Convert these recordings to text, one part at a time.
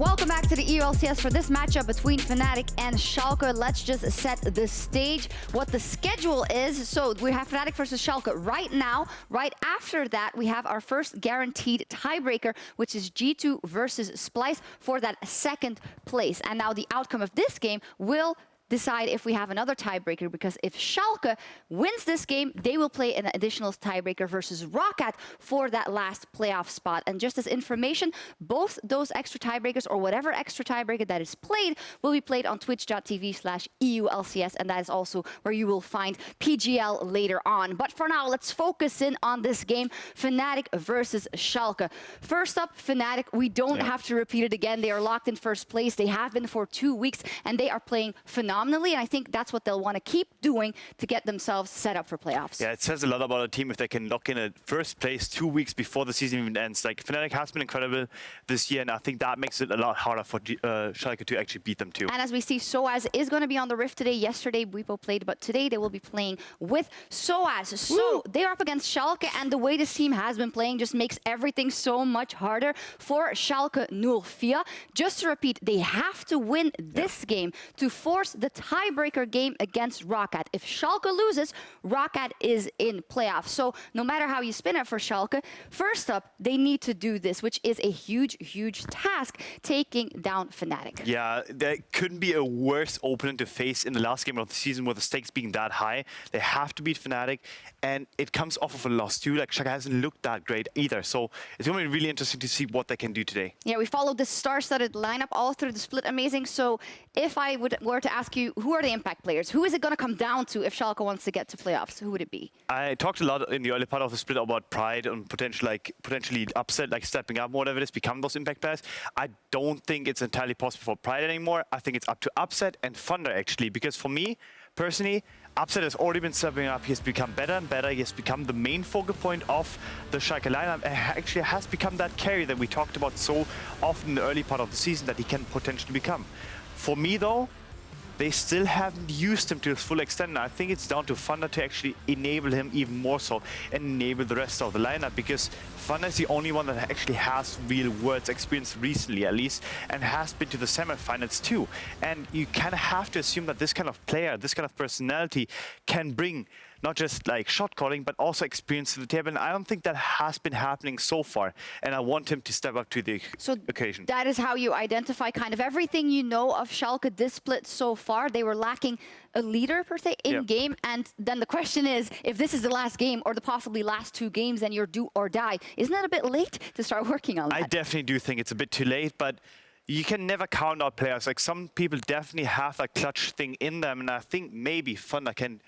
Welcome back to the EU LCS for this matchup between Fnatic and Schalke. Let's just set the stage, what the schedule is. So we have Fnatic versus Schalke right now. Right after that, we have our first guaranteed tiebreaker, which is G2 versus Splice for that second place. And now the outcome of this game will decide if we have another tiebreaker, because if Schalke wins this game, they will play an additional tiebreaker versus Roccat for that last playoff spot. And just as information, both those extra tiebreakers or whatever extra tiebreaker that is played will be played on twitch.tv/EULCS, and that is also where you will find PGL later on. But for now, let's focus in on this game, Fnatic versus Schalke. First up, Fnatic, we don't have to repeat it again. They are locked in first place. They have been for 2 weeks, and they are playing phenomenally, and I think that's what they'll want to keep doing to get themselves set up for playoffs. Yeah, it says a lot about a team if they can lock in a first place 2 weeks before the season even ends. Like, Fnatic has been incredible this year, and I think that makes it a lot harder for Schalke to actually beat them too. And as we see, sOAZ is going to be on the Rift today. Yesterday, Bwipo played, but today they will be playing with sOAZ. So they are up against Schalke, and the way this team has been playing just makes everything so much harder for Schalke 04. Just to repeat, they have to win this game to force the tiebreaker game against Roccat. If Schalke loses, Roccat is in playoffs. So no matter how you spin it for Schalke, first up, they need to do this, which is a huge, huge task, taking down Fnatic. Yeah, there couldn't be a worse opponent to face in the last game of the season with the stakes being that high. They have to beat Fnatic, and it comes off of a loss too. Like, Schalke hasn't looked that great either. So it's going to be really interesting to see what they can do today. Yeah, we followed this star-studded lineup all through the split. Amazing. So if I were to ask you, who are the impact players? Who is it going to come down to if Schalke wants to get to playoffs? Who would it be? I talked a lot in the early part of the split about Pride and potentially upset, like stepping up, whatever it is, become those impact players. I don't think it's entirely possible for Pride anymore. I think it's up to Upset and VandeR actually, because for me, personally, Upset has already been stepping up. He has become better and better. He has become the main focal point of the Schalke lineup, and actually has become that carry that we talked about so often in the early part of the season that he can potentially become. For me though, they still haven't used him to his full extent, and I think it's down to VandeR to actually enable him even more so and enable the rest of the lineup, because VandeR is the only one that actually has real Worlds experience recently at least, and has been to the semifinals too. And you kind of have to assume that this kind of player, this kind of personality can bring not just like shot calling, but also experience to the table. And I don't think that has been happening so far. And I want him to step up to the occasion. That is how you identify kind of everything you know of Schalke this split so far. They were lacking a leader per se in game. And then the question is, if this is the last game or the possibly last 2 games, then you're do or die. Isn't that a bit late to start working on that? I definitely do think it's a bit too late, but you can never count out players. Like, some people definitely have that clutch thing in them, and I think maybe VandeR can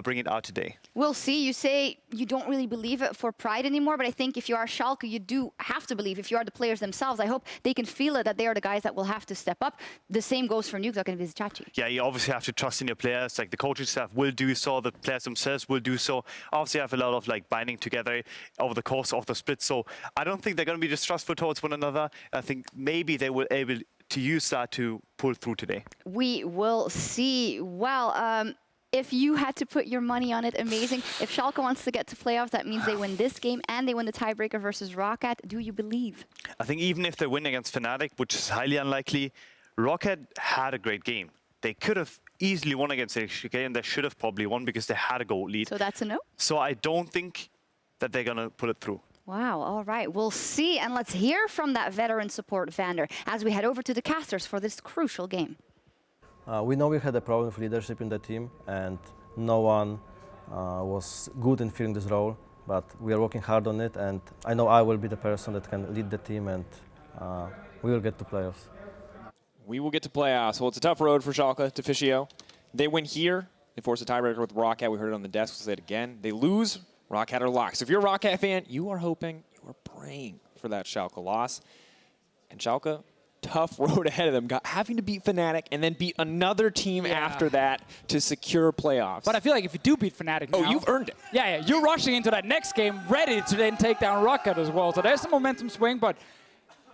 bring it out today. We'll see. You say you don't really believe it for Pride anymore, but I think if you are Schalke, you do have to believe. If you are the players themselves, I hope they can feel it, that they are the guys that will have to step up. The same goes for Nukeduck and Vizicsacsi. Yeah, you obviously have to trust in your players. Like, the coaching staff will do so, the players themselves will do so. Obviously, have a lot of like binding together over the course of the split. So I don't think they're going to be distrustful towards one another. I think maybe they will able to use that to pull through today. We will see. Well, if you had to put your money on it, amazing. If Schalke wants to get to playoffs, that means they win this game and they win the tiebreaker versus Roccat. Do you believe? I think even if they win against Fnatic, which is highly unlikely, Roccat had a great game. They could have easily won against Schalke, and they should have probably won because they had a goal lead. So that's a no? So I don't think that they're going to pull it through. Wow, all right. We'll see. And let's hear from that veteran support VandeR as we head over to the casters for this crucial game. We know we had a problem with leadership in the team, and no one was good in filling this role, but we are working hard on it, and I know I will be the person that can lead the team, and we will get to playoffs. We will get to playoffs. Well, it's a tough road for Schalke, Deficio. They win here. They force a tiebreaker with Roccat. We heard it on the desk. We'll say it again. They lose. Roccat are locked. So if you're a Roccat fan, you are hoping, you are praying for that Schalke loss. And Schalke, tough road ahead of them, having to beat Fnatic and then beat another team after that to secure playoffs. But I feel like if you do beat Fnatic now, you've earned it. Yeah, you're rushing into that next game ready to then take down Roccat as well. So there's a momentum swing, but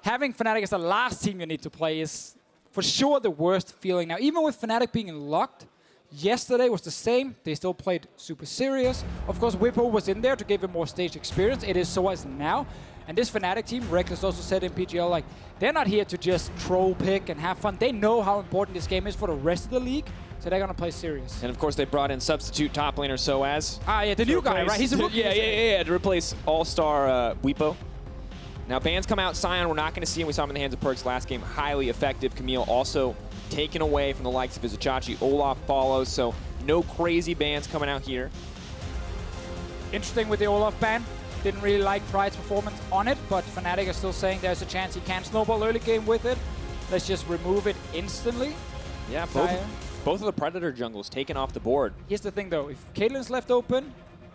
having Fnatic as the last team you need to play is for sure the worst feeling. Now, even with Fnatic being locked, yesterday was the same. They still played super serious. Of course, Bwipo was in there to give him more stage experience. It is sOAZ now. And this Fnatic team, Rekkles also said in PGL, like, they're not here to just troll pick and have fun. They know how important this game is for the rest of the league, so they're gonna play serious. And of course, they brought in substitute top laner sOAZ. Ah, yeah, the new guy, right? He's a rookie. Yeah, to replace all-star Weepo. Now, bans come out. Sion, we're not going to see him. We saw him in the hands of Perks last game. Highly effective. Camille also taken away from the likes of Vizicsacsi. Olaf follows, so no crazy bans coming out here. Interesting with the Olaf ban. Didn't really like Pride's performance on it, but Fnatic are still saying there's a chance he can snowball early game with it. Let's just remove it instantly. Yeah, both of the Predator jungles taken off the board. Here's the thing though, if Caitlyn's left open,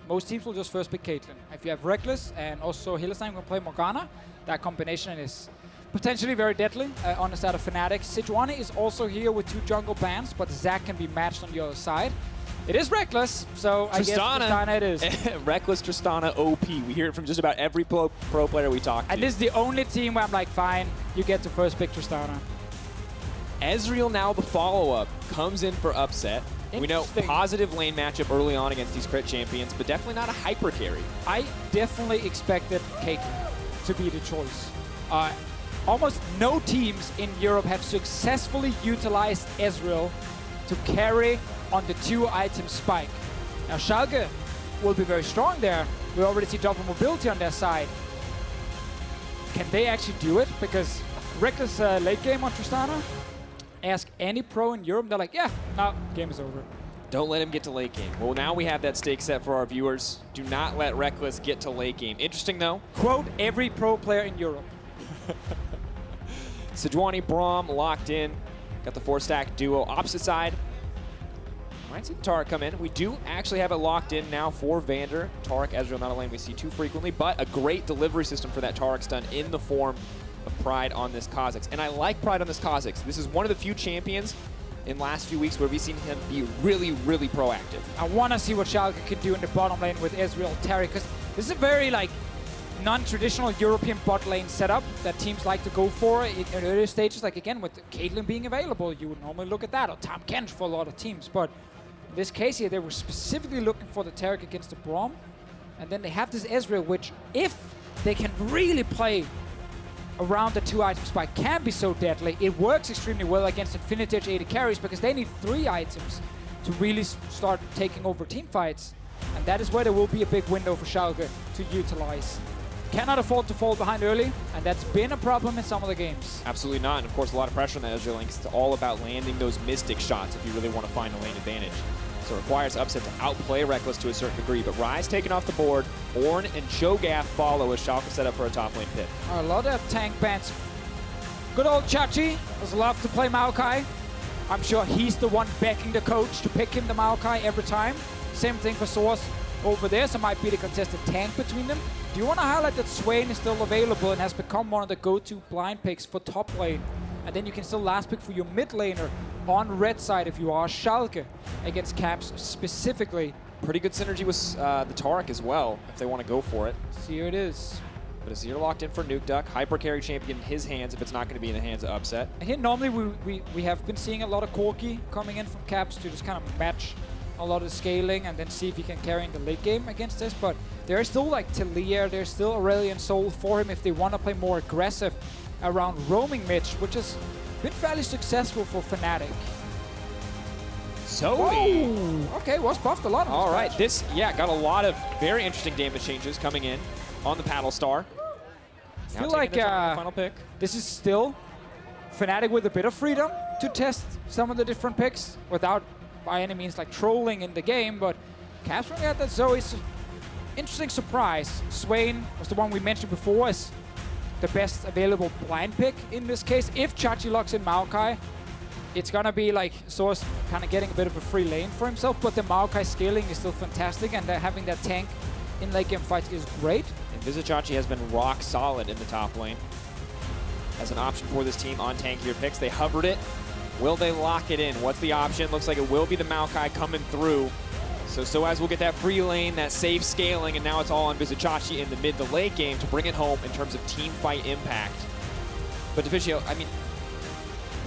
most teams will just first pick Caitlyn. If you have Rekkles and also Hylissang can play Morgana, that combination is potentially very deadly on the side of Fnatic. Sejuani is also here with 2 jungle bans, but Zac can be matched on the other side. It is Rekkles, so I guess Tristana it is. Rekkles, Tristana, OP. We hear it from just about every pro player we talk to. And this is the only team where I'm like, fine, you get to first pick Tristana. Ezreal now the follow-up comes in for upset. We know positive lane matchup early on against these crit champions, but definitely not a hyper carry. I definitely expected Caitlyn to be the choice. Almost no teams in Europe have successfully utilized Ezreal to carry on the 2-item spike. Now Schalke will be very strong there. We already see double mobility on their side. Can they actually do it? Because Rekkles late game on Tristana, ask any pro in Europe, they're like, yeah, no, game is over. Don't let him get to late game. Well, now we have that stake set for our viewers. Do not let Rekkles get to late game. Interesting, though. Quote every pro player in Europe. Sejuani, Braum locked in. Got the 4-stack duo. Opposite side. Might see Taric come in. We do actually have it locked in now for VandeR. Taric, Ezreal, not a lane we see too frequently, but a great delivery system for that Taric stun in the form of Pride on this Kha'Zix. And I like Pride on this Kha'Zix. This is one of the few champions in last few weeks where we've seen him be really, really proactive. I want to see what Schalke can do in the bottom lane with Ezreal Taric, because this is a very like non-traditional European bot lane setup that teams like to go for in earlier stages. Like again, with Caitlyn being available, you would normally look at that, or Tahm Kench for a lot of teams. But in this case here, they were specifically looking for the Taric against the Braum. And then they have this Ezreal, which if they can really play around the 2-item spike, can be so deadly. It works extremely well against Infinity Edge AD carries because they need 3 items to really start taking over team fights. And that is where there will be a big window for Schalke to utilize. Cannot afford to fall behind early, and that's been a problem in some of the games. Absolutely not, and of course a lot of pressure on the Ezreal lane. It's all about landing those Mystic shots if you really want to find a lane advantage. So it requires Upset to outplay Rekkles to a certain degree, but Ryze taken off the board, Ornn and Cho'Gath follow as Schalke set up for a top lane pick. A lot of tank bans. Good old Chachi does love to play Maokai. I'm sure he's the one begging the coach to pick him the Maokai every time. Same thing for sOAZ over there, so might be the contested tank between them. Do you want to highlight that Swain is still available and has become one of the go-to blind picks for top lane? And then you can still last pick for your mid laner on red side if you are Schalke against Caps specifically. Pretty good synergy with the Taric as well, if they want to go for it. So here it is. But Azir locked in for Nukeduck. Hyper carry champion in his hands if it's not going to be in the hands of Upset. And here normally we have been seeing a lot of Corki coming in from Caps to just kind of match a lot of the scaling and then see if he can carry in the late game against this. But there's still like Talia, there's still Aurelion Sol for him if they want to play more aggressive around roaming Mitch, which has been fairly successful for Fnatic. Zoe! Okay, was buffed a lot. All right, this, got a lot of very interesting damage changes coming in on the Paddle Star. I feel like final pick. This is still Fnatic with a bit of freedom to test some of the different picks without by any means like trolling in the game, but Caps bring out that Zoe's interesting surprise. Swain was the one we mentioned before as the best available blind pick in this case. If Chachi locks in Maokai, it's gonna be like sOAZ kind of getting a bit of a free lane for himself, but the Maokai scaling is still fantastic, and having that tank in late game fights is great. And Vizicsacsi has been rock solid in the top lane as an option for this team on tankier picks. They hovered it. Will they lock it in? What's the option? Looks like it will be the Maokai coming through. So sOAZ will get that free lane, that safe scaling, and now it's all on Vizicsacsi in the mid to late game to bring it home in terms of team fight impact. But Deficio, I mean,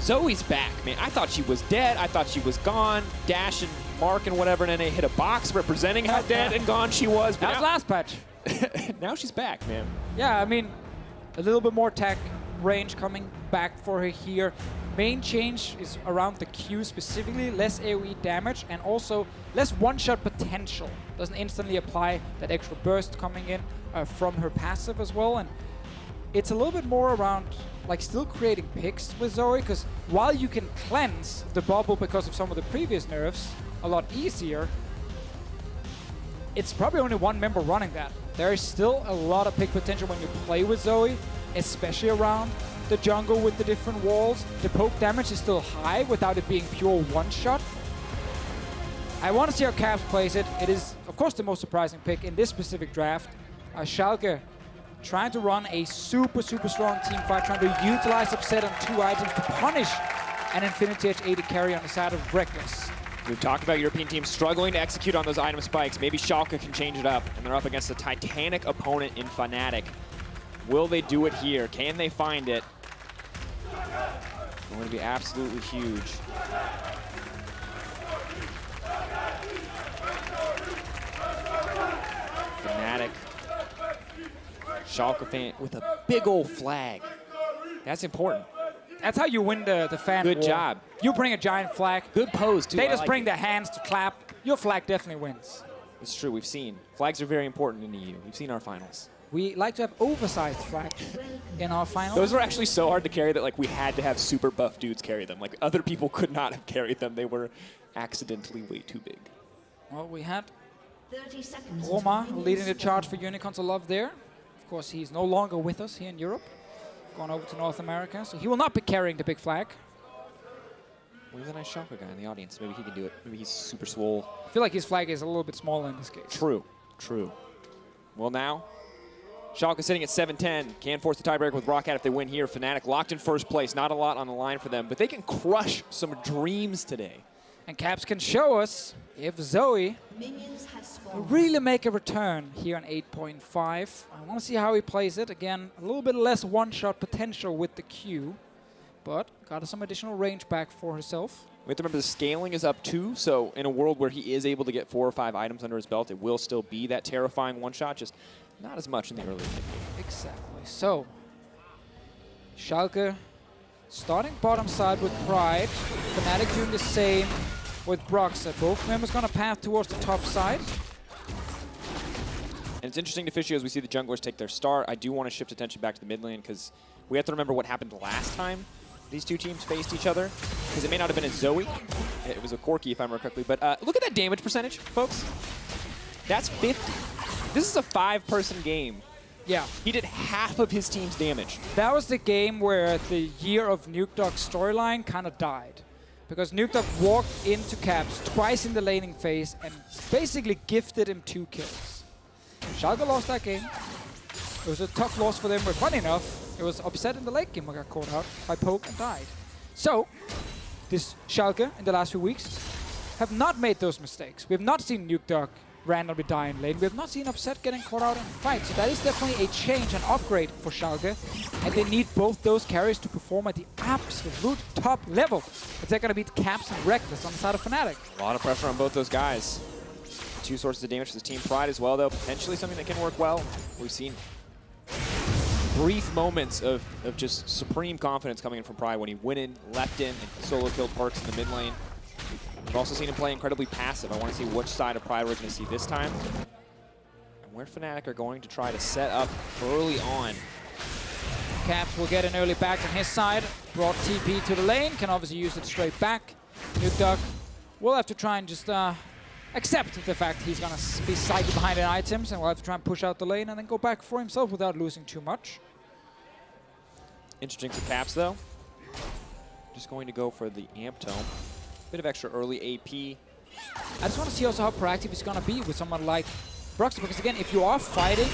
Zoe's back, man. I thought she was dead. I thought she was gone. Dash and Mark and whatever, and then they hit a box representing how dead and gone she was. That was last patch. Now she's back, man. Yeah, I mean, a little bit more attack range coming back for her here. Main change is around the Q specifically, less AoE damage and also less one-shot potential. Doesn't instantly apply that extra burst coming in from her passive as well. And it's a little bit more around like still creating picks with Zoe, because while you can cleanse the bubble because of some of the previous nerfs a lot easier, it's probably only one member running that. There is still a lot of pick potential when you play with Zoe, especially around the jungle with the different walls. The poke damage is still high without it being pure one-shot. I want to see how Caps plays it. It is, of course, the most surprising pick in this specific draft. Schalke trying to run a super strong team fight, trying to utilize upset on 2 items to punish an Infinity Edge AD carry on the side of Rekkles. We've talked about European teams struggling to execute on those item spikes. Maybe Schalke can change it up, and they're up against a titanic opponent in Fnatic. Will they do it here? Can they find it? It's going to be absolutely huge. Fnatic. Schalke fan with a big old flag. That's important. That's how you win the fan Good war. job. You bring a giant flag. Good pose, too. They I just like bring it. their hands to clap. Your flag definitely wins. It's true, we've seen. Flags are very important in EU. We've seen our finals. We like to have oversized flags in our finals. Those were actually so hard to carry that like we had to have super buff dudes carry them. Like other people could not have carried them. They were accidentally way too big. Well, we had 30 seconds. Roma leading the charge for Unicorns of Love there. Of course, he's no longer with us here in Europe. Gone over to North America, so he will not be carrying the big flag. We have a nice Schalke guy in the audience. Maybe he can do it. Maybe he's super swole. I feel like his flag is a little bit smaller in this case. True, true. Well now, Schalke sitting at 7-10. Can force the tiebreaker with Rocket if they win here. Fnatic locked in first place. Not a lot on the line for them, but they can crush some dreams today. And Caps can show us if Zoe Minions have will spawned. really make a return here on 8.5. I want to see how he plays it. Again, a little bit less one-shot potential with the Q, but got some additional range back for herself. We have to remember the scaling is up too, so in a world where he is able to get 4 or 5 items under his belt, it will still be that terrifying one-shot, just not as much in the early game. Exactly. So, Schalke starting bottom side with Pride. Fnatic doing the same with Broxah. Both members going to path towards the top side. And it's interesting to Deficio as we see the junglers take their start. I do want to shift attention back to the mid lane because we have to remember what happened last time these two teams faced each other. Because it may not have been a Zoe. It was a Corki, if I remember correctly. But look at that damage percentage, folks. That's 50. This is a 5-person game. Yeah. He did half of his team's damage. That was the game where the year of Nukeduck's storyline kind of died. Because Nukeduck walked into Caps twice in the laning phase and basically gifted him 2 kills. Schalke lost that game. It was a tough loss for them, but funny enough, it was upset in the late game when got caught out by Poke and died. So, this Schalke in the last few weeks have not made those mistakes. We have not seen Nukeduck randomly die in lane. We have not seen Upset getting caught out in fight. So that is definitely a change, an upgrade for Schalke. And they need both those carries to perform at the absolute top level if they're going to beat Caps and Rekkles on the side of Fnatic. A lot of pressure on both those guys. 2 sources of damage to the team Pride as well, though. Potentially something that can work well. We've seen brief moments of just supreme confidence coming in from Pride when he went in, leapt in, and solo killed Perks in the mid lane. We've also seen him play incredibly passive. I want to see which side of Pride we're going to see this time. And where Fnatic are going to try to set up early on. Caps will get an early back on his side. Brought TP to the lane, can obviously use it straight back. Nukeduck will have to try and just accept the fact he's going to be slightly behind in items, and will have to try and push out the lane and then go back for himself without losing too much. Interesting for Caps, though. Just going to go for the Amp Tome. Bit of extra early AP. I just want to see also how proactive he's going to be with someone like Broxah, because again, if you are fighting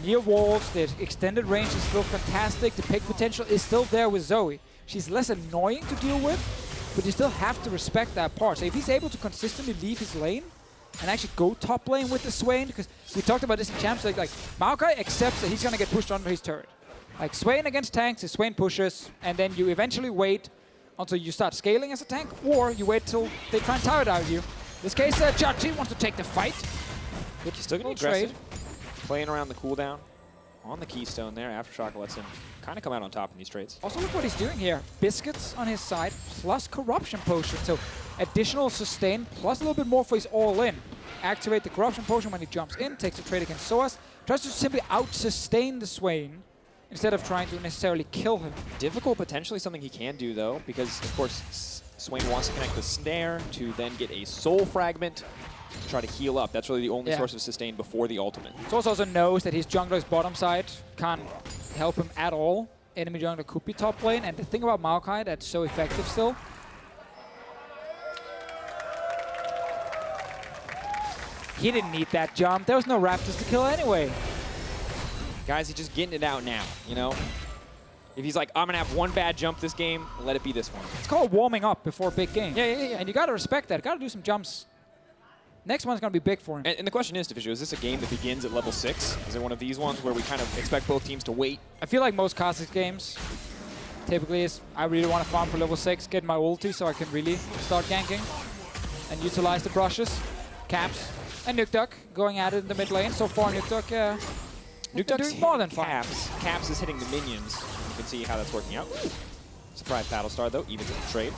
near walls, the extended range is still fantastic, the pick potential is still there with Zoe. She's less annoying to deal with, but you still have to respect that part. So if he's able to consistently leave his lane and actually go top lane with the Swain, because we talked about this in Champs, like Maokai accepts that he's going to get pushed under his turret. Like Swain against tanks, the Swain pushes, and then you eventually wait until you start scaling as a tank, or you wait till they try and tower dive you. In this case, Jachi wants to take the fight. He's still going to be aggressive. Playing around the cooldown. on the keystone there. Aftershock lets him kind of come out on top in these trades. Also, look what he's doing here. Biscuits on his side, plus Corruption Potion. So additional sustain, plus a little bit more for his all-in. Activate the Corruption Potion when he jumps in, takes a trade against sOAZ, tries to simply out-sustain the Swain instead of trying to necessarily kill him. Difficult, potentially something he can do, though, because, of course, Swain wants to connect the snare to then get a soul fragment to try to heal up. That's really the only source of sustain before the ultimate. sOAZ also knows that his jungler's bottom side can't help him at all. Enemy jungler could be top lane, and the thing about Maokai that's so effective still. He didn't need that jump. There was no Raptors to kill anyway. Guys, he's just getting it out now, you know? If he's like, I'm going to have one bad jump this game, let it be this one. It's called warming up before a big game. Yeah. And you got to respect that. Got to do some jumps. Next one's going to be big for him. And the question is, Deficio, is this a game that begins at level 6? Is it one of these ones where we kind of expect both teams to wait? I feel like most Kha'Zix games typically is I really want to farm for level 6, get my ulti so I can really start ganking and utilize the brushes. Caps and Nukeduck going at it in the mid lane. So far, Nukeduck Nukeduck's doing more than fine. Caps. Caps is hitting the minions. You can see how that's working out. Surprise Battlestar, though, even to the trade.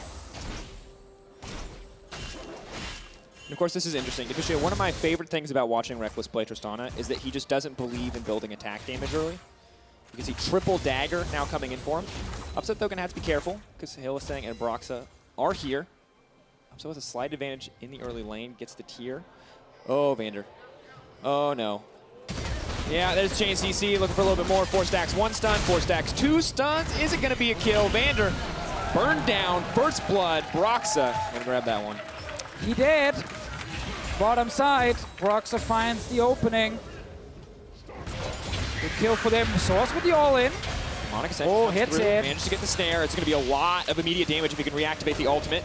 And of course, this is interesting. Deficio, one of my favorite things about watching Rekkles play Tristana is that he just doesn't believe in building attack damage early. You can see triple dagger now coming in for him. Upset, though, going to have to be careful because Hylissang and Broxah are here. Upset with a slight advantage in the early lane, gets the tier. Oh, VandeR. Oh, no. Yeah, there's Chain CC looking for a little bit more. 4 stacks, 1 stun, 4 stacks, 2 stuns. Is it going to be a kill? VandeR burned down, first blood. Broxah gonna grab that one. He did. Bottom side, Broxah finds the opening. Good kill for them. sOAZ with the all-in. Oh, hits it. Managed to get the snare. It's going to be a lot of immediate damage if he can reactivate the ultimate.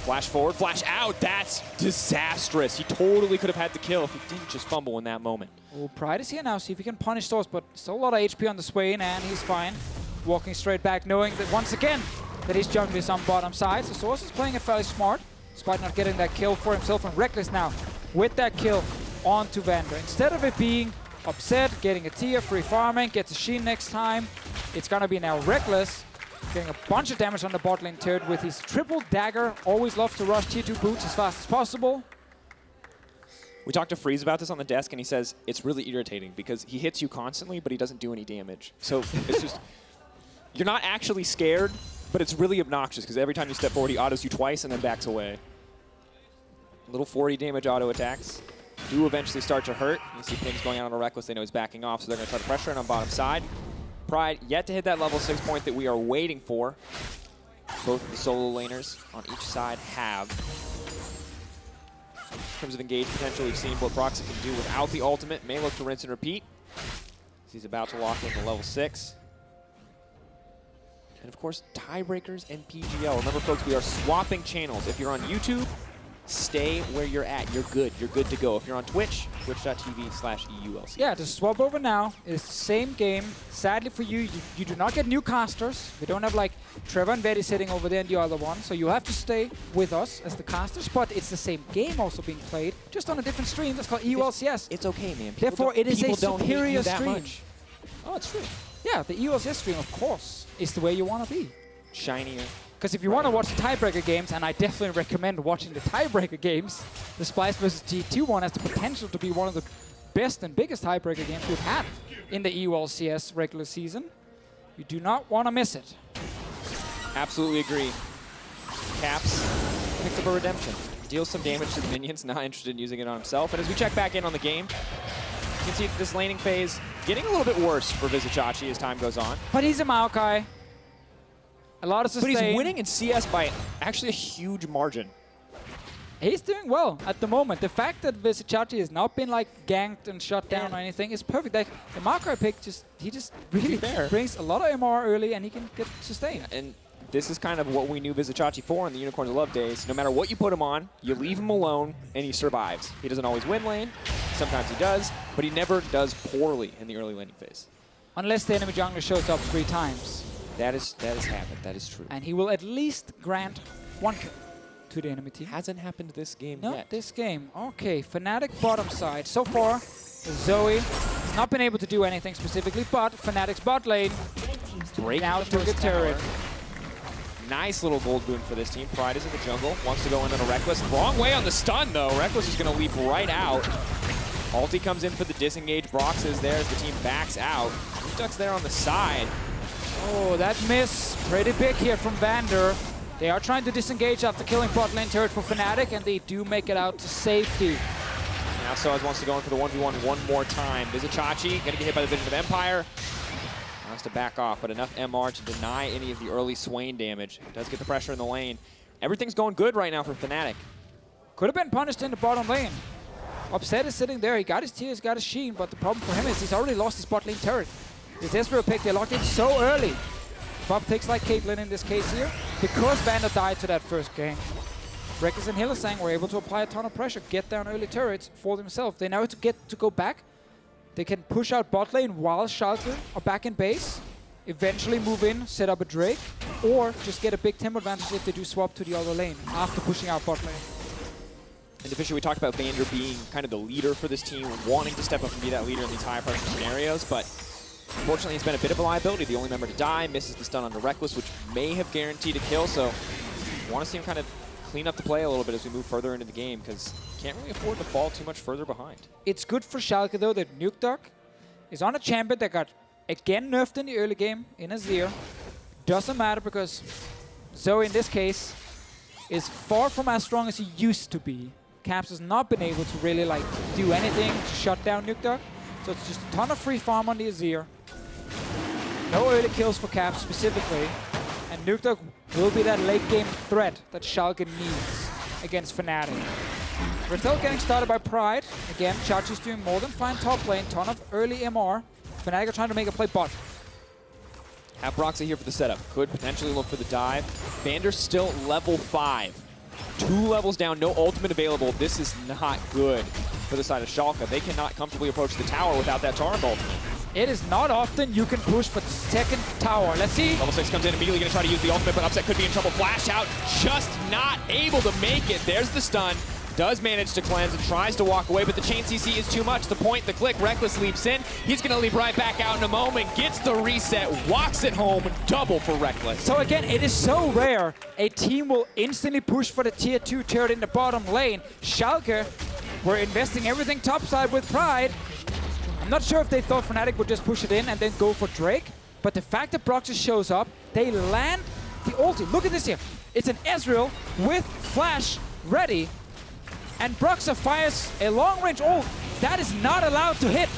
Flash forward, flash out. That's disastrous. He totally could have had the kill if he didn't just fumble in that moment. Oh, Pride is here now. See if he can punish sOAZ, but still a lot of HP on the Swain, and he's fine. Walking straight back, knowing that once again that his jungle is on bottom side. So sOAZ is playing it fairly smart, despite not getting that kill for himself. And Rekkles now with that kill onto VandeR. Instead of it being upset, getting a tier, free farming, gets a Sheen next time, it's gonna be now Rekkles getting a bunch of damage on the bot lane turret with his triple dagger. Always loves to rush tier 2 boots as fast as possible. We talked to Freeze about this on the desk, and he says it's really irritating because he hits you constantly, but he doesn't do any damage. So it's just, you're not actually scared, but it's really obnoxious because every time you step forward, he autos you twice and then backs away. Little 40 damage auto attacks do eventually start to hurt. You see things going on Rekkles. They know he's backing off, so they're going to try to pressure him on bottom side. Pride yet to hit that level 6 point that we are waiting for. Both of the solo laners on each side have. In terms of engage potential, we've seen what Broxah can do without the ultimate. May look to rinse and repeat. He's about to lock in the level 6. And of course, tiebreakers and PGL. Remember, folks, we are swapping channels. If you're on YouTube, stay where you're at. You're good. You're good to go. If you're on Twitch, twitch.tv/EULCS. Yeah, just swap over now. It's the same game. Sadly for you, you do not get new casters. We don't have like Trevor and Betty sitting over there in the other one, so you have to stay with us as the casters, but it's the same game also being played, just on a different stream. That's called EULCS. It's okay, man. Therefore, it is a superior stream. Much. Oh, it's true. Yeah, the EULCS stream, of course, is the way you want to be. Shinier. Because if you want to watch the tiebreaker games, and I definitely recommend watching the tiebreaker games, the Splice vs. G2 one has the potential to be one of the best and biggest tiebreaker games we've had in the EULCS regular season. You do not want to miss it. Absolutely agree. Caps picks up a redemption. Deals some damage to the minions, not interested in using it on himself. And as we check back in on the game, you can see this laning phase getting a little bit worse for Vizicsacsi as time goes on. But he's a Maokai. A lot of sustain. But he's winning in CS by actually a huge margin. He's doing well at the moment. The fact that Vizicsacsi has not been like ganked and shut down or anything is perfect. Like, the Maokai pick he just really brings a lot of MR early and he can get sustained. And this is kind of what we knew Vizicsacsi for in the Unicorns of Love days. No matter what you put him on, you leave him alone and he survives. He doesn't always win lane. Sometimes he does, but he never does poorly in the early laning phase. Unless the enemy jungler shows up 3 times. That is happened. That is true. And he will at least grant 1 kill to the enemy team. Hasn't happened this game Not yet. this game. Okay, Fnatic bottom side. So far, Zoe Has not been able to do anything specifically, but Fnatic's bot lane Break now the took a first turret. tower. Nice little gold boon for this team. Pride is in the jungle, wants to go in on a Rekkles. Wrong way on the stun, though. Rekkles is going to leap right out. Ulti comes in for the disengage. Broxah is there as the team backs out. Nukeduck's there on the side. Oh, that miss. Pretty big here from VandeR. They are trying to disengage after killing bot lane turret for Fnatic, and they do make it out to safety. Now sOAZ wants to go in for the 1v1 one more time. Vizicsacsi going to get hit by the Vision of Empire. Wants to back off, but enough MR to deny any of the early Swain damage. Does get the pressure in the lane. Everything's going good right now for Fnatic. Could have been punished in the bottom lane. Upset is sitting there. He got his tears, got his sheen, but the problem for him is he's already lost his bot lane turret. His Ezreal pick, they locked in so early. Bob takes like Caitlyn in this case here, because VandeR died to that first game. Rekkles and Hylissang were able to apply a ton of pressure, get down early turrets for themselves. They now get to go back. They can push out bot lane while Schalke are back in base, eventually move in, set up a Drake, or just get a big tempo advantage if they do swap to the other lane after pushing out bot lane. And Deficio, we talked about VandeR being kind of the leader for this team, wanting to step up and be that leader in these high pressure scenarios, but unfortunately he's been a bit of a liability. The only member to die, misses the stun onto Rekkles, which may have guaranteed a kill, so I want to see him kind of clean up the play a little bit as we move further into the game, because can't really afford to fall too much further behind. It's good for Schalke, though, that Nukeduck is on a champion that got again nerfed in the early game in Azir. Doesn't matter, because Zoe, in this case, is far from as strong as he used to be. Caps has not been able to really do anything to shut down Nukeduck. So it's just a ton of free farm on the Azir. No early kills for Caps specifically. And Nukeduck will be that late game threat that Schalke needs against Fnatic. We're still getting started by Pride. Again, Chachi's doing more than fine top lane. Ton of early MR. Fnatic are trying to make a play bot. Have Broxah here for the setup. Could potentially look for the dive. VandeR still level 5. 2 levels down, no ultimate available. This is not good for the side of Schalke. They cannot comfortably approach the tower without that Torrent Bolt. It is not often you can push for the second tower. Let's see. Level 6 comes in, immediately going to try to use the ultimate, but Upset could be in trouble. Flash out, just not able to make it. There's the stun. Does manage to cleanse and tries to walk away, but the chain CC is too much. The point, the click, Rekkles leaps in. He's going to leap right back out in a moment, gets the reset, walks it home, double for Rekkles. So again, it is so rare a team will instantly push for the tier 2 turret in the bottom lane. Schalke were investing everything topside with Pride. I'm not sure if they thought Fnatic would just push it in and then go for Drake, but the fact that Broxah shows up, they land the ulti. Look at this here. It's an Ezreal with flash ready, and Broxah fires a long-range ult. That is not allowed to hit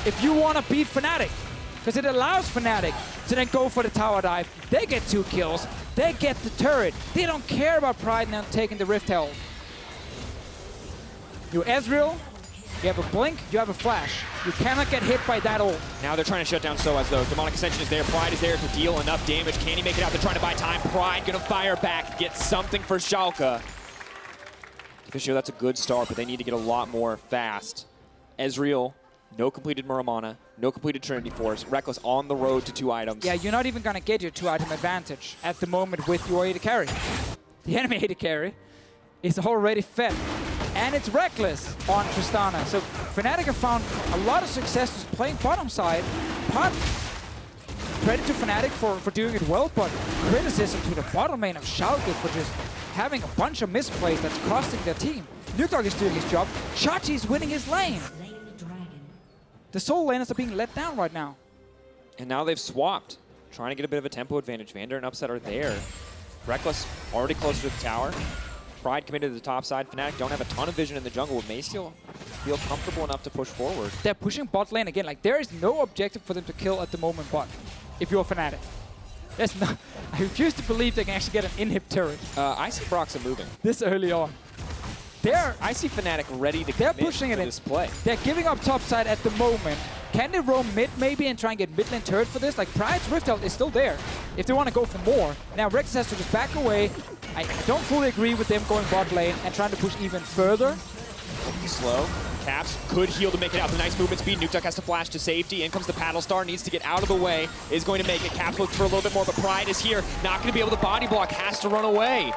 if you want to beat Fnatic, because it allows Fnatic to then go for the tower dive. They get 2 kills. They get the turret. They don't care about Pride now taking the Rift Herald. You Ezreal, you have a blink, you have a flash. You cannot get hit by that ult. Now they're trying to shut down sOAZ though. Demonic Ascension is there, Pride is there to deal enough damage. Can he make it out? They're trying to buy time. Pride gonna fire back, get something for Schalke. Deficio, that's a good start, but they need to get a lot more fast. Ezreal, no completed Muramana, no completed Trinity Force. Rekkles on the road to 2 items. Yeah, you're not even gonna get your 2-item advantage at the moment with your AD carry. The enemy AD carry is already fed. And it's Rekkles on Tristana. So Fnatic have found a lot of success just playing bottom side. But credit to Fnatic for doing it well, but criticism to the bottom lane of Schalke for just having a bunch of misplays that's costing their team. Nukeduck is doing his job. Chachi is winning his lane. The sole laners are being let down right now. And now they've swapped, trying to get a bit of a tempo advantage. VandeR and Upset are there. Rekkles already closer to the tower. Pride committed to the top side. Fnatic don't have a ton of vision in the jungle, but may still feel comfortable enough to push forward. They're pushing bot lane again. There is no objective for them to kill at the moment bot, if you're Fnatic. There's no, I refuse to believe they can actually get an inhib turret I see Broxah moving. this early on. I see Fnatic ready to They're commit pushing to it in. this play. They're giving up top side at the moment. Can they roam mid maybe and try and get mid lane turret for this? Pride's Rift Herald is still there if they want to go for more. Now Rekkles has to just back away. I don't fully agree with them going bot lane and trying to push even further. Slow. Caps could heal to make it out. The nice movement speed. Nukeduck has to flash to safety. In comes the Paddle Star. Needs to get out of the way. Is going to make it. Caps looks for a little bit more, but Pride is here. Not going to be able to body block. Has to run away.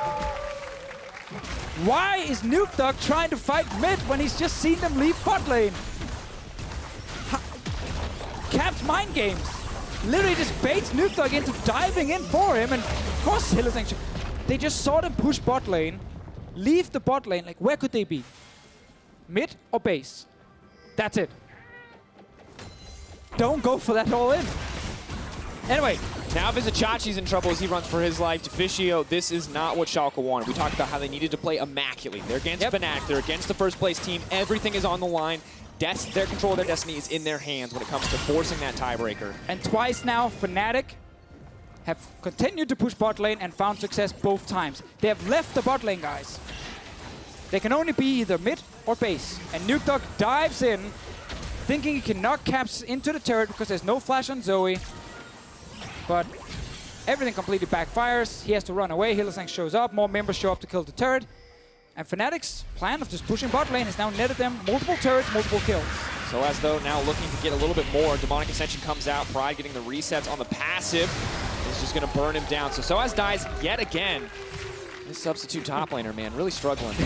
Why is Nukeduck trying to fight mid when he's just seen them leave bot lane? Caps mind games. Literally just baits Nukeduck into diving in for him, and of course Hylissang. They just saw them push bot lane, leave the bot lane. Like, where could they be? Mid or base? That's it. Don't go for that all in. Anyway. Now Vizicsacsi's in trouble as he runs for his life. Deficio, this is not what Schalke wanted. We talked about how they needed to play immaculately. They're against Fnatic. They're against the first place team. Everything is on the line. Their control of their destiny is in their hands when it comes to forcing that tiebreaker. And twice now, Fnatic have continued to push bot lane and found success both times. They have left the bot lane, guys. They can only be either mid or base. And Nukeduck dives in, thinking he can knock Caps into the turret because there's no flash on Zoe. But everything completely backfires. He has to run away. Hylissang shows up. More members show up to kill the turret. And Fnatic's plan of just pushing bot lane has now netted them multiple turrets, multiple kills. sOAZ, though, now looking to get a little bit more. Demonic Ascension comes out. Pride getting the resets on the passive. Is just going to burn him down. So sOAZ dies yet again. This substitute top laner, man, really struggling.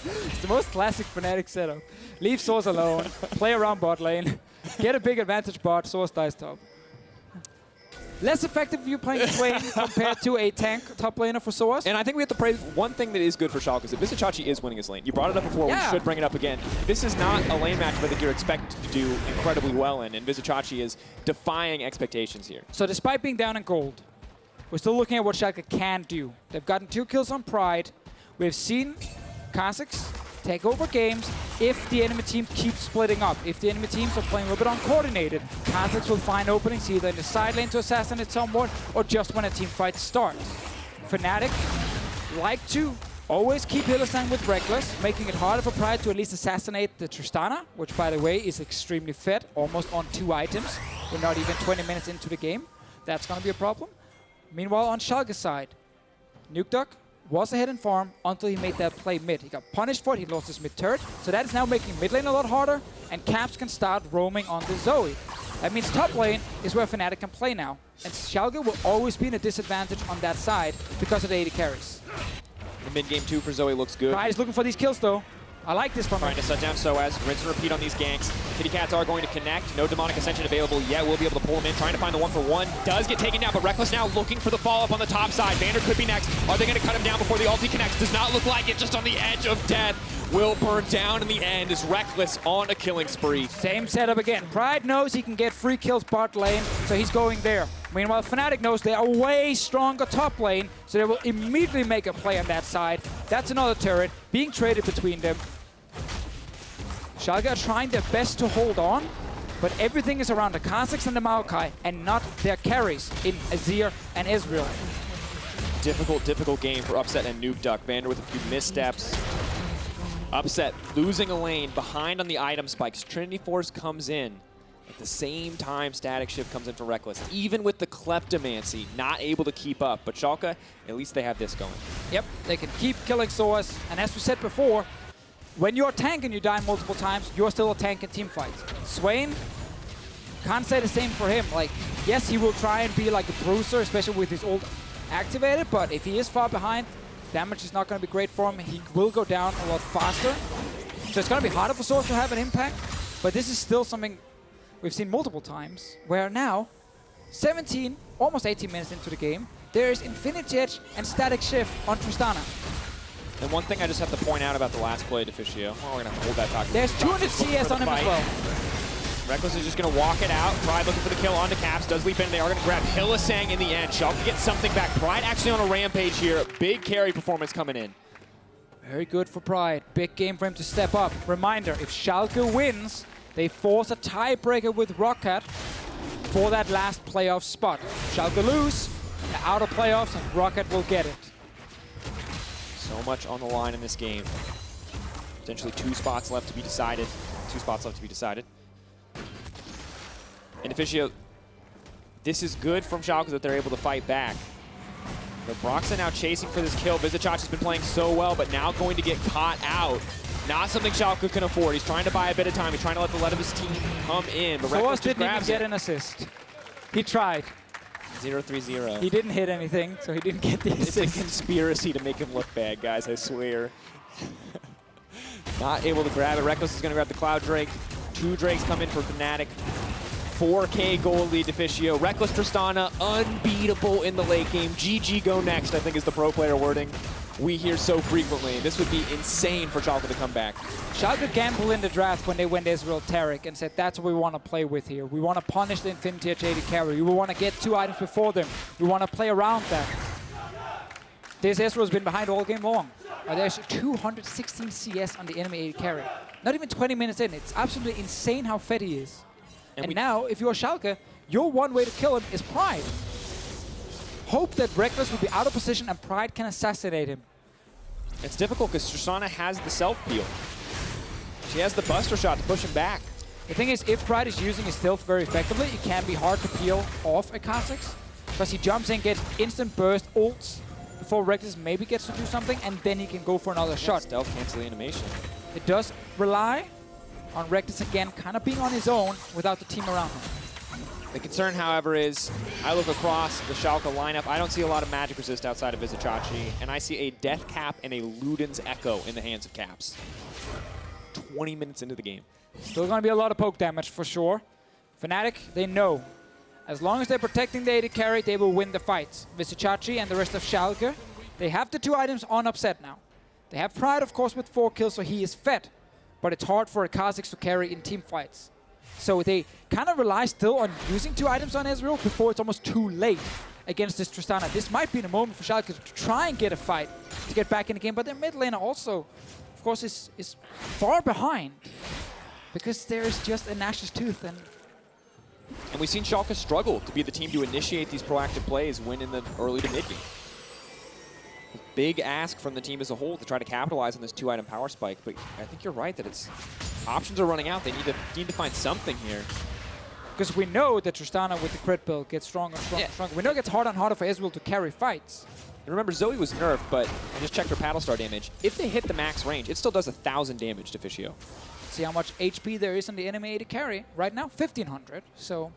It's the most classic Fnatic setup. Leave sOAZ alone, play around bot lane, get a big advantage bot, sOAZ dies top. Less effective if you're playing Swain compared to a tank top laner for sOAZ. And I think we have to praise one thing that is good for Schalke is that Vizicsacsi is winning his lane. You brought it up before, we should bring it up again. This is not a lane match I think you're expected to do incredibly well in, and Vizicsacsi is defying expectations here. So despite being down in gold, we're still looking at what Schalke can do. They've gotten 2 kills on Pride. We've seen Kha'Zix take over games if the enemy team keeps splitting up. If the enemy teams are playing a little bit uncoordinated, Kha'Zix will find openings either in the side lane to assassinate someone or just when a team fight starts. Fnatic like to always keep Hylissang with Rekkles, making it harder for Pride to at least assassinate the Tristana, which by the way is extremely fed, almost on 2 items. We're not even 20 minutes into the game. That's going to be a problem. Meanwhile, on Schalke's side, Nukeduck was ahead in farm until he made that play mid. He got punished for it, he lost his mid turret, so that is now making mid lane a lot harder, and Caps can start roaming on the Zoe. That means top lane is where Fnatic can play now, and Schalke will always be in a disadvantage on that side because of the AD carries. The mid game 2 for Zoe looks good. Pride is looking for these kills though. I like this from him. Trying to shut down sOAZ. Rinse and repeat on these ganks. Kitty Cats are going to connect. No Demonic Ascension available yet. We'll be able to pull him in. Trying to find the 1-for-1. Does get taken down, but Rekkles now looking for the follow-up on the top side. VandeR could be next. Are they going to cut him down before the ulti connects? Does not look like it. Just on the edge of death. Will burn down in the end as Rekkles on a killing spree. Same setup again. Pride knows he can get free kills bot lane, so he's going there. Meanwhile, Fnatic knows they are way stronger top lane, so they will immediately make a play on that side. That's another turret being traded between them. Schalke are trying their best to hold on, but everything is around the Kha'Zix and the Maokai, and not their carries in Azir and Ezreal. Difficult game for Upset and Nukeduck. VandeR with a few missteps. Upset losing a lane, behind on the item spikes. Trinity Force comes in. At the same time, Static Shift comes in for Rekkles. Even with the Kleptomancy, not able to keep up. But Schalke, at least they have this going. Yep, they can keep killing sOAZ, and as we said before, when you're a tank and you die multiple times, you're still a tank in team fights. Swain, can't say the same for him. Like, yes, he will try and be like a bruiser, especially with his ult activated, but if he is far behind, damage is not going to be great for him. He will go down a lot faster. So it's going to be harder for sOAZ to have an impact, but this is still something we've seen multiple times, where now, 17, almost 18 minutes into the game, there is Infinity Edge and Static Shift on Tristana. And one thing I just have to point out about the last play, Deficio. Well, we're going to hold that talk. There's 200 CS on him as well. Rekkles is just going to walk it out. Pride looking for the kill onto Caps. Does leap in. They are going to grab Hylissang in the end. Schalke gets something back. Pride actually on a rampage here. Big carry performance coming in. Very good for Pride. Big game for him to step up. Reminder, if Schalke wins, they force a tiebreaker with Rocket for that last playoff spot. Schalke lose, they're out of playoffs, and Rocket will get it. So much on the line in this game. Potentially 2 spots left to be decided. 2 spots left to be decided. And Deficio, this is good from Schalke that they're able to fight back. But Broxah now chasing for this kill. Vizicsacsi's been playing so well, but now going to get caught out. Not something Schalke can afford. He's trying to buy a bit of time. He's trying to let the lead of his team come in. But sOAZ Rekkles didn't even grabs get it. an assist. He tried. 0-3-0. He didn't hit anything, so he didn't get the It's a assist. conspiracy to make him look bad, guys, I swear. Not able to grab it. Rekkles is going to grab the Cloud Drake. 2 Drakes come in for Fnatic. 4K gold lead Deficio. Rekkles Tristana, unbeatable in the late game. GG go next, I think is the pro player wording we hear so frequently. This would be insane for Schalke to come back. Schalke gambled in the draft when they went Ezreal Taric and said, that's what we want to play with here. We want to punish the Infinity Edge AD carry. We want to get 2 items before them. We want to play around that. This Ezreal's been behind all game long. There's 216 CS on the enemy AD carry. Not even 20 minutes in. It's absolutely insane how fed he is. And now, if you're Schalke, your one way to kill him is Pride. Hope that Rekkles will be out of position and Pride can assassinate him. It's difficult because Tristana has the self-peel. She has the Buster Shot to push him back. The thing is, if Pride is using his stealth very effectively, it can be hard to peel off a Kha'Zix. Because he jumps in, gets instant burst, ults, before Rekkles maybe gets to do something, and then he can go for another shot. Stealth cancel the animation. It does rely on Rekkles again, kind of being on his own without the team around him. The concern, however, is I look across the Schalke lineup. I don't see a lot of magic resist outside of Vizicsacsi, and I see a Death Cap and a Luden's Echo in the hands of Caps. 20 minutes into the game. Still going to be a lot of poke damage for sure. Fnatic, they know. As long as they're protecting the AD carry, they will win the fights. Vizicsacsi and the rest of Schalke, they have the 2 items on upset now. They have Pride, of course, with 4 kills, so he is fed. But it's hard for a Kha'Zix to carry in team fights. So they kind of rely still on using 2 items on Ezreal before it's almost too late against this Tristana. This might be the moment for Schalke to try and get a fight to get back in the game. But their mid laner also, of course, is far behind. Because there is just a Nash's Tooth. And we've seen Schalke struggle to be the team to initiate these proactive plays when in the early to mid game. Big ask from the team as a whole to try to capitalize on this 2-item power spike, but I think you're right that it's options are running out. They need to find something here. Because we know that Tristana with the crit build gets stronger and stronger and stronger. We know it gets harder and harder for Ezreal to carry fights. And remember, Zoe was nerfed, but I just checked her paddle star damage. If they hit the max range, it still does 1,000 damage to Deficio. See how much HP there is on the enemy AD carry. Right now, 1,500. So,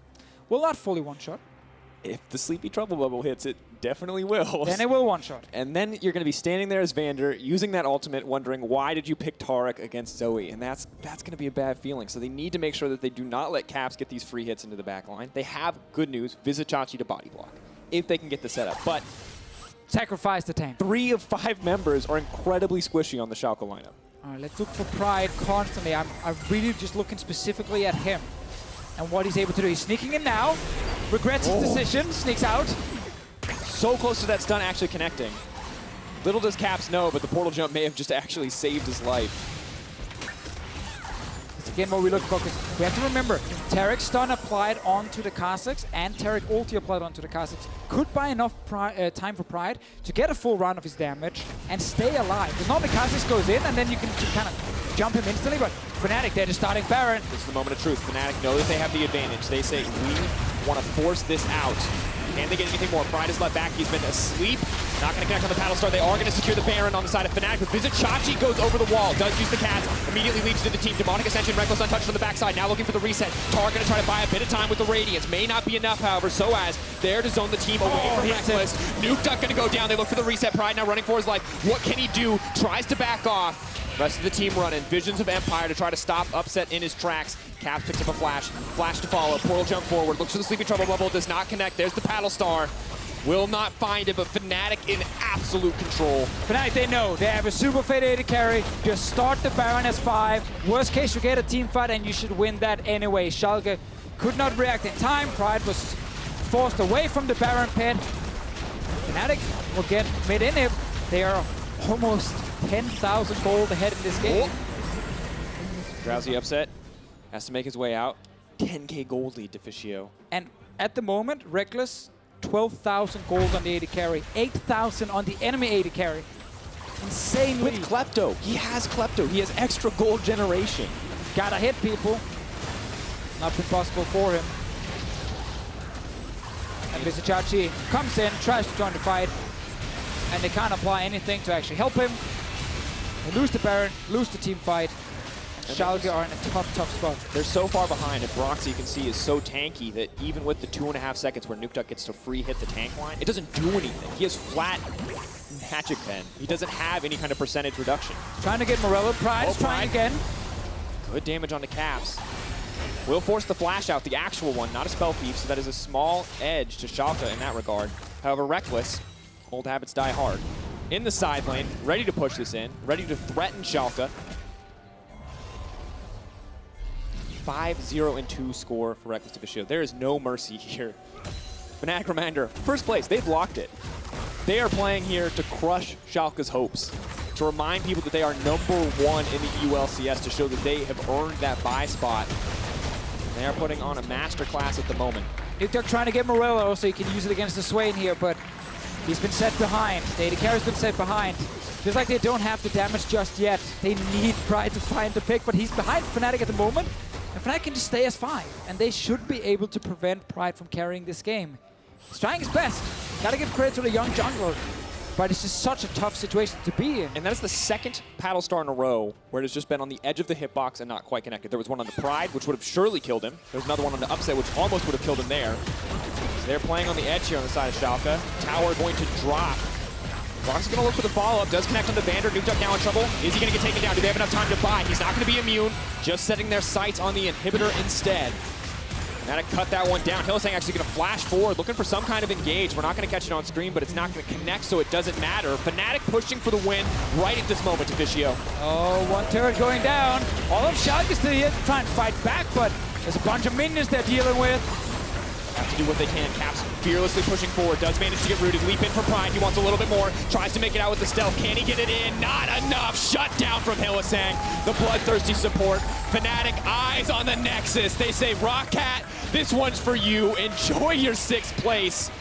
will not fully one-shot. If the Sleepy Trouble Bubble hits, it definitely will. Then it will one-shot. And then you're going to be standing there as VandeR, using that ultimate, wondering, why did you pick Taric against Zoe? And that's going to be a bad feeling. So they need to make sure that they do not let Caps get these free hits into the back line. They have good news, Vizicsacsi to body block, if they can get the setup. But sacrifice the tank. 3 of 5 members are incredibly squishy on the Schalke lineup. All right, let's look for Pride constantly. I'm really just looking specifically at him and what he's able to do. He's sneaking in now, regrets his decision, sneaks out. So close to that stun actually connecting. Little does Caps know, but the portal jump may have just actually saved his life. It's again what we look for, because we have to remember, Taric's stun applied onto the Kha'Zix and Taric ulti applied onto the Kha'Zix could buy enough time for Pride to get a full round of his damage and stay alive. Because normally Kha'Zix goes in and then you can kind of jump him instantly, but Fnatic, they're just starting Baron. This is the moment of truth. Fnatic know that they have the advantage. They say, we want to force this out. Can they get anything more? Pride is left back. He's been asleep. Not going to connect on the paddle star. They are going to secure the Baron on the side of Fnatic. But Vizicsacsi goes over the wall. Does use the cats. Immediately leaps to the team. Demonic Ascension. Rekkles untouched on the backside. Now looking for the reset. Tar going to try to buy a bit of time with the Radiance. May not be enough, however. sOAZ there to zone the team away from Rekkles. Nukeduck going to go down. They look for the reset. Pride now running for his life. What can he do? Tries to back off. Rest of the team running. Visions of Empire to try to stop Upset in his tracks. Caps picks up a flash. Flash to follow. Portal jump forward. Looks for the Sleepy Trouble Bubble. Does not connect. There's the paddle star. Will not find it, but Fnatic in absolute control. Fnatic, they know. They have a super fade AD carry. Just start the Baron as 5. Worst case, you get a team fight, and you should win that anyway. Schalke could not react in time. Pride was forced away from the Baron pit. Fnatic will get mid in it. They are almost 10,000 gold ahead in this game. Drowsy Upset has to make his way out. 10k gold lead to Deficio. And at the moment, Rekkles, 12,000 gold on the AD carry, 8,000 on the enemy AD carry. Insane With lead. Klepto. He has Klepto. He has extra gold generation. Gotta hit people. Not been possible for him. And Vizicsacsi comes in, tries to join the fight, and they can't apply anything to actually help him. They lose the Baron, lose the team fight. Schalke are in a tough spot. They're so far behind, and Broxah, you can see, is so tanky that even with the 2.5 seconds where Nukeduck gets to free hit the tank line, it doesn't do anything. He has flat magic pen. He doesn't have any kind of percentage reduction. Trying to get Morello. Pride's trying again. Good damage on the Caps. Will force the flash out, the actual one, not a spell thief, so that is a small edge to Schalke in that regard. However, Rekkles, old habits die hard. In the side lane, ready to push this in, ready to threaten Schalke. 5-0-2 score for Rekkles Deficio. There is no mercy here. Fnatic reminder, first place, they've locked it. They are playing here to crush Schalke's hopes, to remind people that they are #1 in the EU LCS, to show that they have earned that bye spot. They are putting on a masterclass at the moment. Nukeduck trying to get Morello so he can use it against the Swain here, but he's been set behind. The AD carry's been set behind. Feels like they don't have the damage just yet. They need Pride to find the pick, but he's behind Fnatic at the moment. And Fnatic can just stay as 5, and they should be able to prevent Pride from carrying this game. He's trying his best. Gotta give credit to the young jungler. But it's just such a tough situation to be in. And that is the second paddle star in a row where it has just been on the edge of the hitbox and not quite connected. There was one on the Pride, which would have surely killed him. There's another one on the upset, which almost would have killed him there. So they're playing on the edge here on the side of Schalke. Tower going to drop. Broxah's going to look for the follow-up. Does connect on the VandeR. Nukeduck now in trouble. Is he going to get taken down? Do they have enough time to buy? He's not going to be immune. Just setting their sights on the inhibitor instead. Fnatic cut that one down. Hylissang actually going to flash forward, looking for some kind of engage. We're not going to catch it on screen, but it's not going to connect, so it doesn't matter. Fnatic pushing for the win right at this moment, Deficio. Oh, one turret going down. All of Schalke is still here to try and fight back, but there's a bunch of minions they're dealing with. Have to do what they can. Caps fearlessly pushing forward. Does manage to get rooted. Leap in for Pride. He wants a little bit more. Tries to make it out with the stealth. Can he get it in? Not enough. Shut down from Hylissang. The bloodthirsty support. Fnatic eyes on the Nexus. They say, Rockcat, this one's for you. Enjoy your 6th place.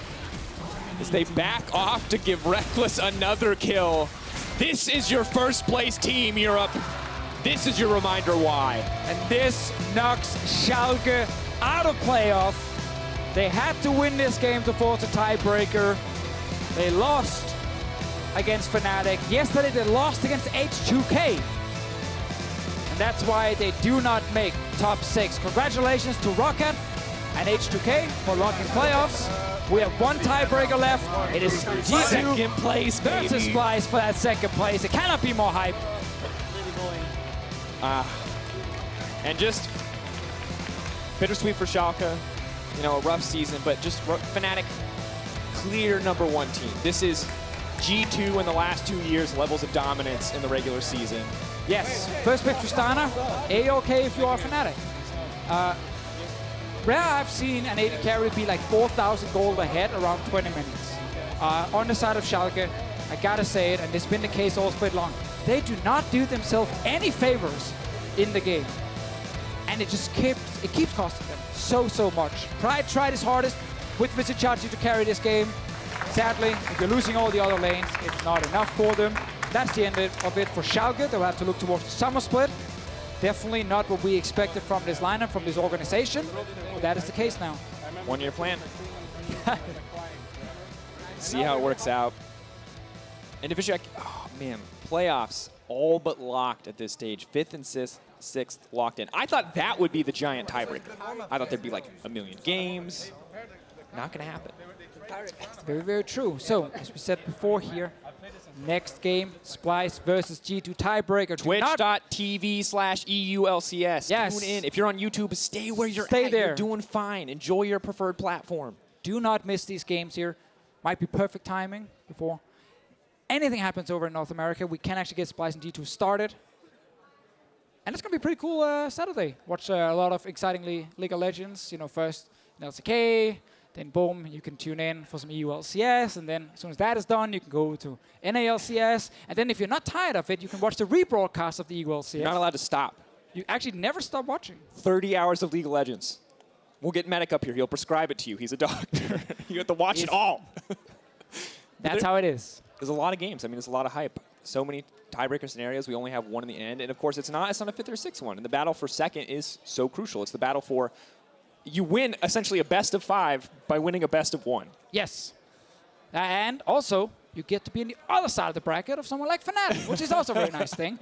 As they back off to give Rekkles another kill. This is your first place team, Europe. This is your reminder why. And this knocks Schalke out of playoff. They had to win this game to force a tiebreaker. They lost against Fnatic. Yesterday they lost against H2K. And that's why they do not make top 6. Congratulations to Rocket and H2K for locking playoffs. We have one tiebreaker left. It is G2 Second place, versus baby. Splice for that 2nd place. It cannot be more hype. And just bittersweet for Schalke. You know, a rough season, but just Fnatic, clear #1 team. This is G2 in the last 2 years, levels of dominance in the regular season. Yes, first pick Tristana, A-OK if you are Fnatic. Rare I've seen an AD carry be like 4,000 gold ahead around 20 minutes. On the side of Schalke, I gotta say it, and it's been the case all split long, they do not do themselves any favors in the game. And it just keeps costing them so much. Pride tried his hardest with Vizicsacsi to carry this game. Sadly, if you're losing all the other lanes, it's not enough for them. That's the end of it for Schalke. They'll have to look towards the summer split. Definitely not what we expected from this lineup, from this organization. Well, that is the case now. 1-year plan. See how it works out. And Deficio, oh man, playoffs all but locked at this stage. 5th and 6th locked in. I thought that would be the giant tiebreaker. I thought there'd be like a million games. Not gonna happen. Very, very true. So, as we said before here, next game, Splice versus G2 tiebreaker. Twitch.tv/EULCS. Yes. Tune in. If you're on YouTube, stay where you're Stay at. there. You're doing fine. Enjoy your preferred platform. Do not miss these games here. Might be perfect timing before anything happens over in North America. We can actually get Splice and G2 started. And it's going to be a pretty cool Saturday. Watch a lot of exciting League of Legends. You know, first in LCK, then boom, you can tune in for some EU LCS. And then as soon as that is done, you can go to NALCS. And then if you're not tired of it, you can watch the rebroadcast of the EU LCS. You're not allowed to stop. You actually never stop watching. 30 hours of League of Legends. We'll get Medic up here. He'll prescribe it to you. He's a doctor. You have to watch it all. That's how it is. There's a lot of games. I mean, there's a lot of hype. So many tiebreaker scenarios. We only have one in the end. And, of course, it's not a 5th or 6th one. And the battle for 2nd is so crucial. It's the battle for you win essentially a best of 5 by winning a best of 1. Yes. And also, you get to be on the other side of the bracket of someone like Fnatic, which is also a very nice thing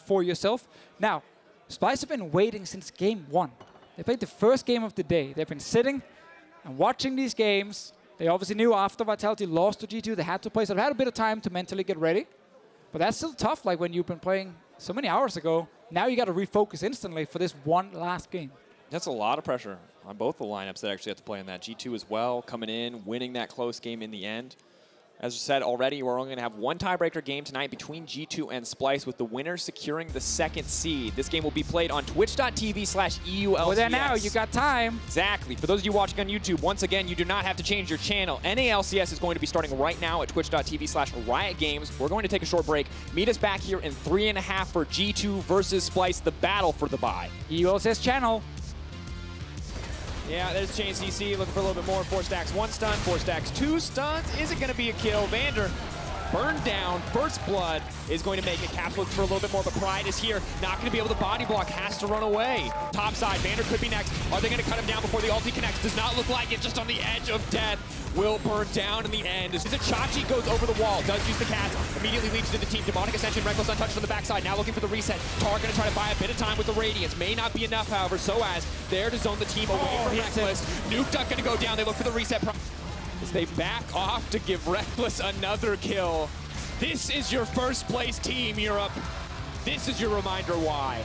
for yourself. Now, Splice have been waiting since game 1. They played the first game of the day. They've been sitting and watching these games. They obviously knew after Vitality lost to G2, they had to play, so they had a bit of time to mentally get ready. But that's still tough, like when you've been playing so many hours ago. Now you got to refocus instantly for this one last game. That's a lot of pressure on both the lineups that actually have to play in that. G2 as well, coming in, winning that close game in the end. As I said already, we're only going to have one tiebreaker game tonight between G2 and Splyce, with the winner securing the 2nd seed. This game will be played on twitch.tv/EULCS. Well, there now, you got time. Exactly. For those of you watching on YouTube, once again, you do not have to change your channel. NALCS is going to be starting right now at twitch.tv/RiotGames. We're going to take a short break. Meet us back here in 3.5 for G2 versus Splyce, the battle for the bye. EULCS channel. Yeah, there's Chain CC looking for a little bit more. 4 stacks, 1 stun, 4 stacks, 2 stuns. Is it going to be a kill? VandeR burned down. First blood is going to make it. Caps looking for a little bit more, but Pride is here. Not going to be able to body block. Has to run away. Top side, VandeR could be next. Are they going to cut him down before the ulti connects? Does not look like it. Just on the edge of death. Will burn down in the end. Vizicsacsi goes over the wall. Does use the cast. Immediately leaps to the team. Demonic Ascension. Rekkles untouched on the backside. Now looking for the reset. Tar going to try to buy a bit of time with the Radiance. May not be enough, however. sOAZ there to zone the team away from Rekkles. Nukeduck going to go down. They look for the reset. As they back off to give Rekkles another kill. This is your first place team, Europe. This is your reminder why.